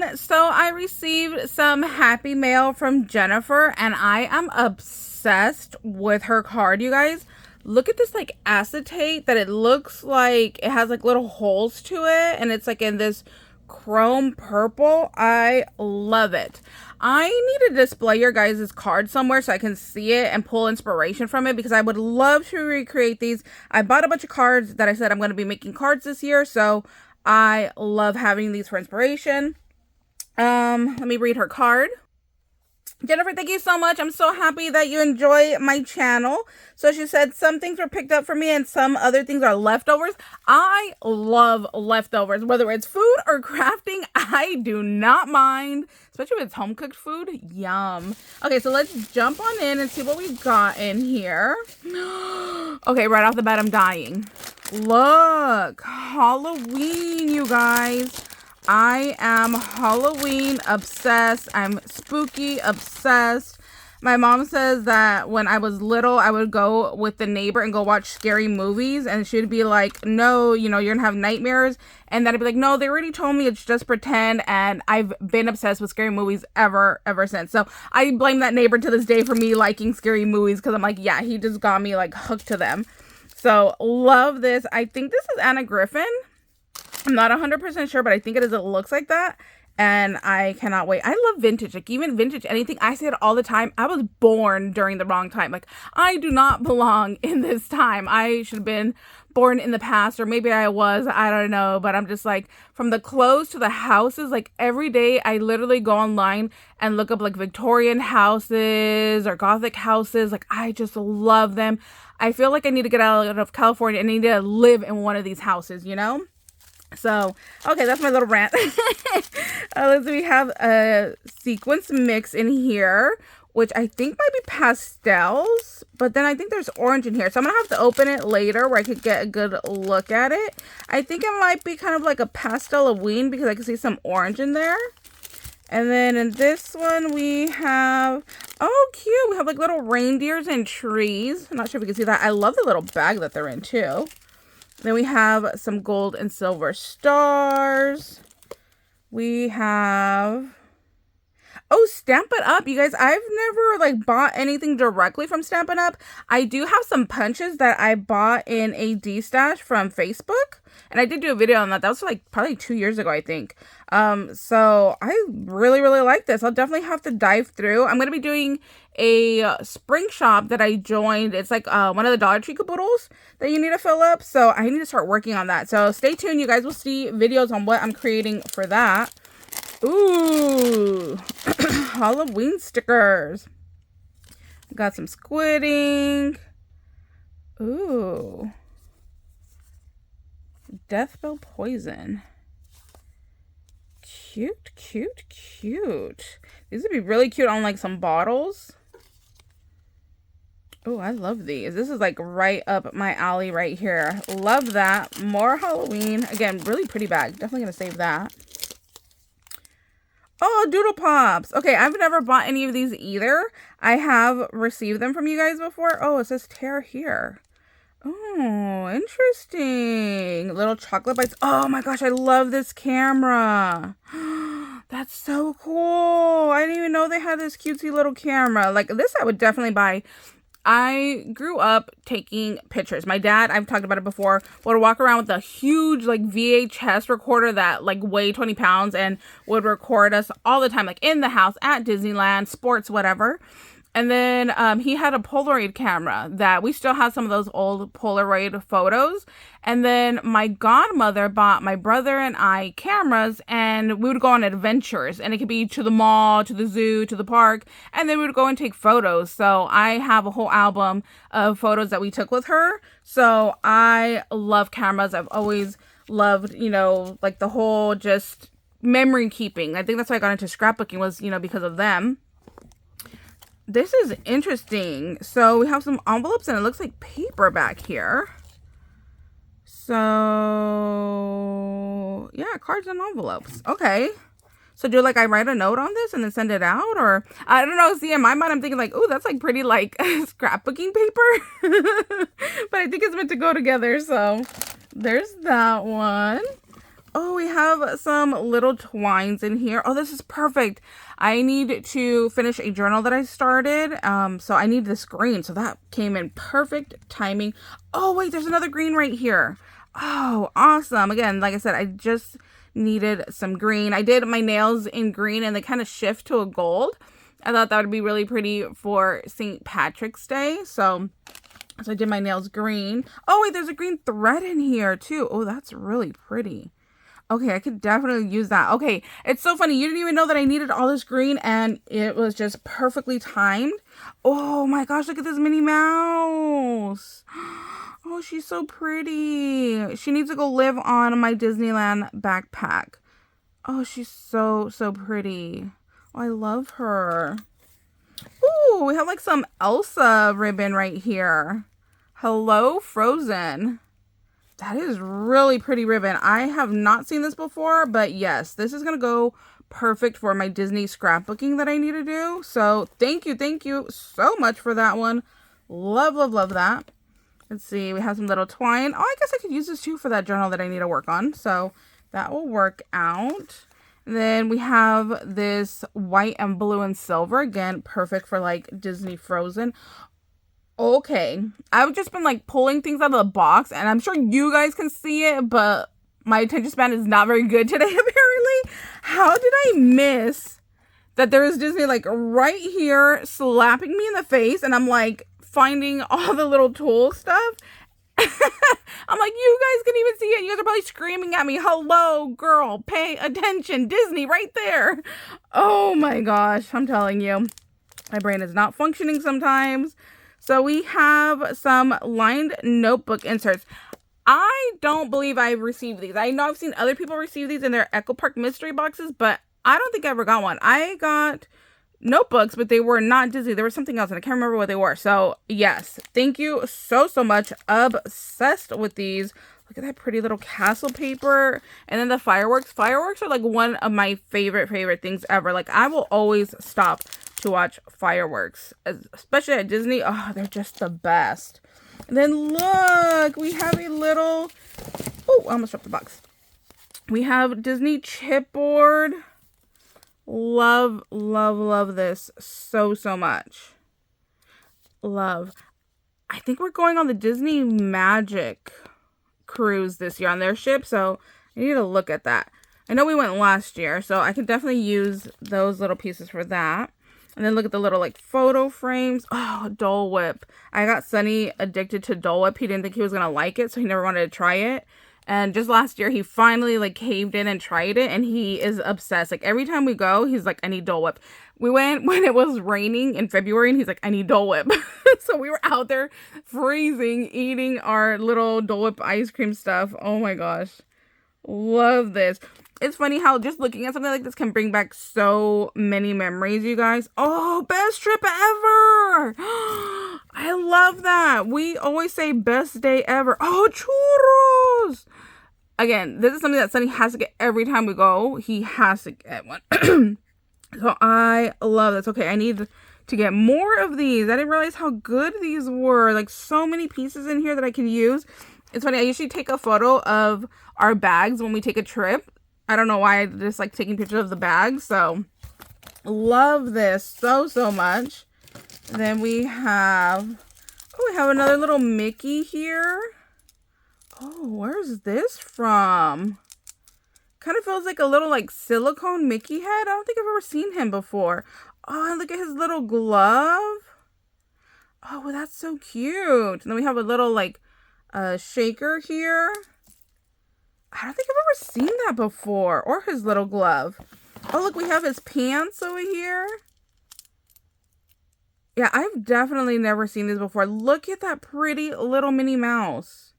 everyone. So I received some happy mail from Jennifer and I am obsessed with her card, you guys. Look at this like acetate that it looks like it has like little holes to it and it's like in this chrome purple. I love it. I need to display your guys' card somewhere so I can see it and pull inspiration from it because I would love to recreate these. I bought a bunch of cards that I said I'm going to be making cards this year, so I love having these for inspiration. Let me read her card. Jennifer, thank you so much. I'm so happy that you enjoy my channel. So she said some things were picked up for me and some other things are leftovers. I love leftovers, whether it's food or crafting. I do not mind, especially if it's home cooked food. Yum. Okay, so let's jump on in and see what we got in here. Okay, right off the bat, I'm dying. Look, Halloween, you guys. I am Halloween obsessed. I'm spooky obsessed. My mom says that when I was little, I would go with the neighbor and go watch scary movies. And she'd be like, no, you know, you're going to have nightmares. And then I'd be like, no, they already told me it's just pretend. And I've been obsessed with scary movies ever since. So I blame that neighbor to this day for me liking scary movies. Because I'm like, yeah, he just got me like hooked to them. So love this. I think this is Anna Griffin. I'm not 100% sure, but I think it is. It looks like that. And I cannot wait. I love vintage. Like, even vintage anything. I say it all the time. I was born during the wrong time. Like, I do not belong in this time. I should have been born in the past, or maybe I was. I don't know. But I'm just like, from the clothes to the houses, like, every day I literally go online and look up, like, Victorian houses or Gothic houses. Like, I just love them. I feel like I need to get out of California and I need to live in one of these houses, you know? So, okay, that's my little rant. Let's see, we have a sequence mix in here, which I think might be pastels, but then I think there's orange in here. So I'm going to have to open it later where I could get a good look at it. I think it might be kind of like a pastel Halloween because I can see some orange in there. And then in this one we have, oh cute, we have like little reindeers and trees. I'm not sure if you can see that. I love the little bag that they're in too. Then we have some gold and silver stars. We have, oh, Stampin' Up! You guys, I've never like bought anything directly from Stampin' Up! I do have some punches that I bought in a D-stash from Facebook. And I did do a video on that. That was like probably 2 years ago, I think. So I really like this. I'll definitely have to dive through. I'm going to be doing a spring shop that I joined. It's like one of the Dollar Tree caboodles that you need to fill up. So I need to start working on that. So stay tuned. You guys will see videos on what I'm creating for that. Ooh, Halloween stickers. Got some squidding. Ooh. Death Spell Poison. Cute. These would be really cute on like some bottles. Oh, I love these. This is like right up my alley right here. Love that. More Halloween. Again, really pretty bag. Definitely gonna save that. Oh, Doodle Pops. Okay, I've never bought any of these either. I have received them from you guys before. Oh, it says tear here. Oh, interesting. Little chocolate bites. Oh my gosh, I love this camera. That's so cool. I didn't even know they had this cutesy little camera. Like this I would definitely buy. I grew up taking pictures. My dad, I've talked about it before, would walk around with a huge like VHS recorder that like weighed 20 pounds and would record us all the time, like in the house, at Disneyland, sports, whatever. And then he had a Polaroid camera that we still have some of those old Polaroid photos. And then my godmother bought my brother and I cameras and we would go on adventures. And it could be to the mall, to the zoo, to the park. And then we would go and take photos. So I have a whole album of photos that we took with her. So I love cameras. I've always loved, you know, like the whole just memory keeping. I think that's why I got into scrapbooking was, you know, because of them. This is interesting. So we have some envelopes and it looks like paper back here. So yeah, cards and envelopes. Okay. So do like I write a note on this and then send it out, or I don't know. See, in my mind I'm thinking like, oh, that's like pretty like scrapbooking paper. But I think it's meant to go together. So there's that one. Oh, we have some little twines in here. Oh, this is perfect. I need to finish a journal that I started. So I need this green. So that came in perfect timing. Oh, wait, there's another green right here. Oh, awesome. Again, like I said, I just needed some green. I did my nails in green and they kind of shift to a gold. I thought that would be really pretty for St. Patrick's Day. So I did my nails green. Oh, wait, there's a green thread in here too. Oh, that's really pretty. Okay, I could definitely use that. Okay, it's so funny. You didn't even know that I needed all this green and it was just perfectly timed. Oh my gosh, look at this Minnie Mouse. Oh, she's so pretty. She needs to go live on my Disneyland backpack. Oh, she's so pretty. Oh, I love her. Ooh, we have like some Elsa ribbon right here. Hello, Frozen. That is really pretty ribbon. I have not seen this before, but yes, this is going to go perfect for my Disney scrapbooking that I need to do. So thank you so much for that one. Love that. Let's see, we have some little twine. Oh, I guess I could use this too for that journal that I need to work on. So that will work out. And then we have this white and blue and silver. Again, perfect for like Disney Frozen. Okay, I've just been like pulling things out of the box and I'm sure you guys can see it, but my attention span is not very good today apparently. How did I miss that there is Disney like right here slapping me in the face and I'm like finding all the little tool stuff? I'm like, you guys can even see it. You guys are probably screaming at me, hello girl, pay attention, Disney right there. Oh my gosh, I'm telling you, my brain is not functioning sometimes. So we have some lined notebook inserts. I don't believe I've received these. I know I've seen other people receive these in their Echo Park mystery boxes, but I don't think I ever got one. I got notebooks, but they were not Disney. There was something else and I can't remember what they were. So yes, thank you so much. Obsessed with these. Look at that pretty little castle paper. And then the fireworks. Fireworks are like one of my favorite things ever. Like I will always stop to watch fireworks, especially at Disney. Oh, they're just the best. And then look, we have a little, oh, I almost dropped the box. We have Disney chipboard. Love this so much. Love. I think we're going on the Disney Magic cruise this year on their ship, so I need to look at that. I know we went last year, so I can definitely use those little pieces for that. And then look at the little like photo frames. Oh, Dole Whip. I got Sunny addicted to Dole Whip. He didn't think he was going to like it, so he never wanted to try it. And just last year, he finally like caved in and tried it, and he is obsessed. Like every time we go, he's like, I need Dole Whip. We went when it was raining in February, and he's like, I need Dole Whip. So we were out there freezing, eating our little Dole Whip ice cream stuff. Oh my gosh. Love this. It's funny how just looking at something like this can bring back so many memories, you guys. Oh, best trip ever. I love that. We always say best day ever. Oh, churros. Again, this is something that Sunny has to get every time we go. He has to get one. So I love this. Okay, I need to get more of these. I didn't realize how good these were. Like so many pieces in here that I can use. It's funny, I usually take a photo of our bags when we take a trip. I don't know why I just like taking pictures of the bags. So love this so much. And then we have, oh, we have another little Mickey here. Oh, where's this from? Kind of feels like a little like silicone Mickey head. I don't think I've ever seen him before. Oh, and look at his little glove. Oh, well, that's so cute. And then we have a little like shaker here. I don't think I've ever seen that before. Or his little glove. Oh, look, we have his pants over here. Yeah, I've definitely never seen these before. Look at that pretty little Minnie Mouse.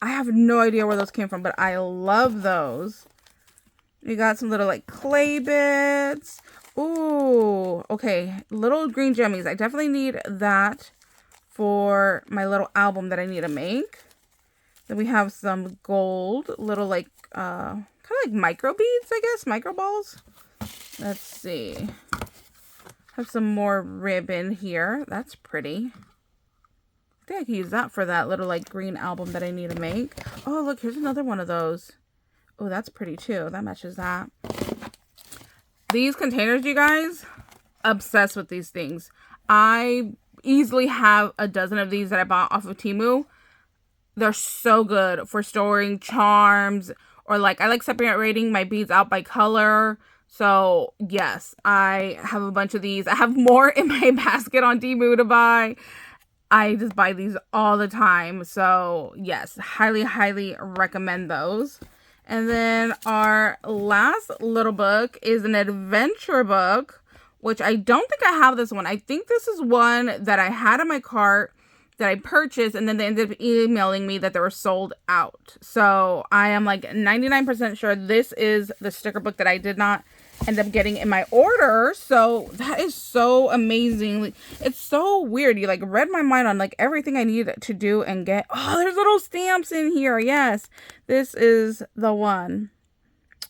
I have no idea where those came from, but I love those. We got some little like clay bits. Ooh, okay. Little green jummies. I definitely need that for my little album that I need to make. Then we have some gold, little like, kind of like micro beads, I guess, micro balls. Let's see. Have some more ribbon here. That's pretty. I think I could use that for that little like green album that I need to make. Oh, look, here's another one of those. Oh, that's pretty too. That matches that. These containers, you guys, obsessed with these things. I easily have a dozen of these that I bought off of Temu. They're so good for storing charms, or like I like separating my beads out by color. So yes, I have a bunch of these. I have more in my basket on Temu to buy. I just buy these all the time. So yes, highly recommend those. And then our last little book is an adventure book, which I don't think I have this one. I think this is one that I had in my cart that I purchased, and then they ended up emailing me that they were sold out. So I am like 99% sure this is the sticker book that I did not end up getting in my order. So that is so amazing. It's so weird. You like read my mind on like everything I need to do and get. Oh, there's little stamps in here. Yes, this is the one.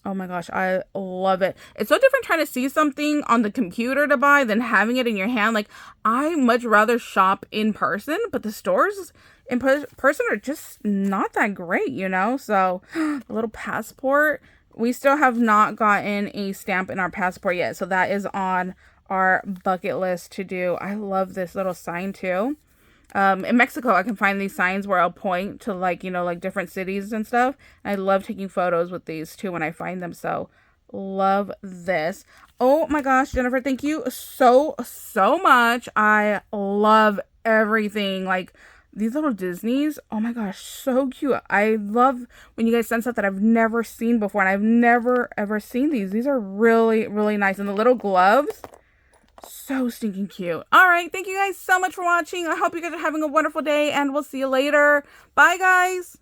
Oh my gosh, I love it. It's so different trying to see something on the computer to buy than having it in your hand. Like, I much rather shop in person, but the stores in person are just not that great, you know? So, a little passport. We still have not gotten a stamp in our passport yet, so that is on our bucket list to do. I love this little sign too. In Mexico, I can find these signs where I'll point to like, you know, like different cities and stuff. I love taking photos with these too when I find them. So love this. Oh my gosh, Jennifer, thank you so much. I love everything. Like these little Disneys. Oh my gosh, so cute. I love when you guys send stuff that I've never seen before, and I've never ever seen these. These are really nice. And the little gloves, so stinking cute. All right, thank you guys so much for watching. I hope you guys are having a wonderful day, and we'll see you later. Bye, guys.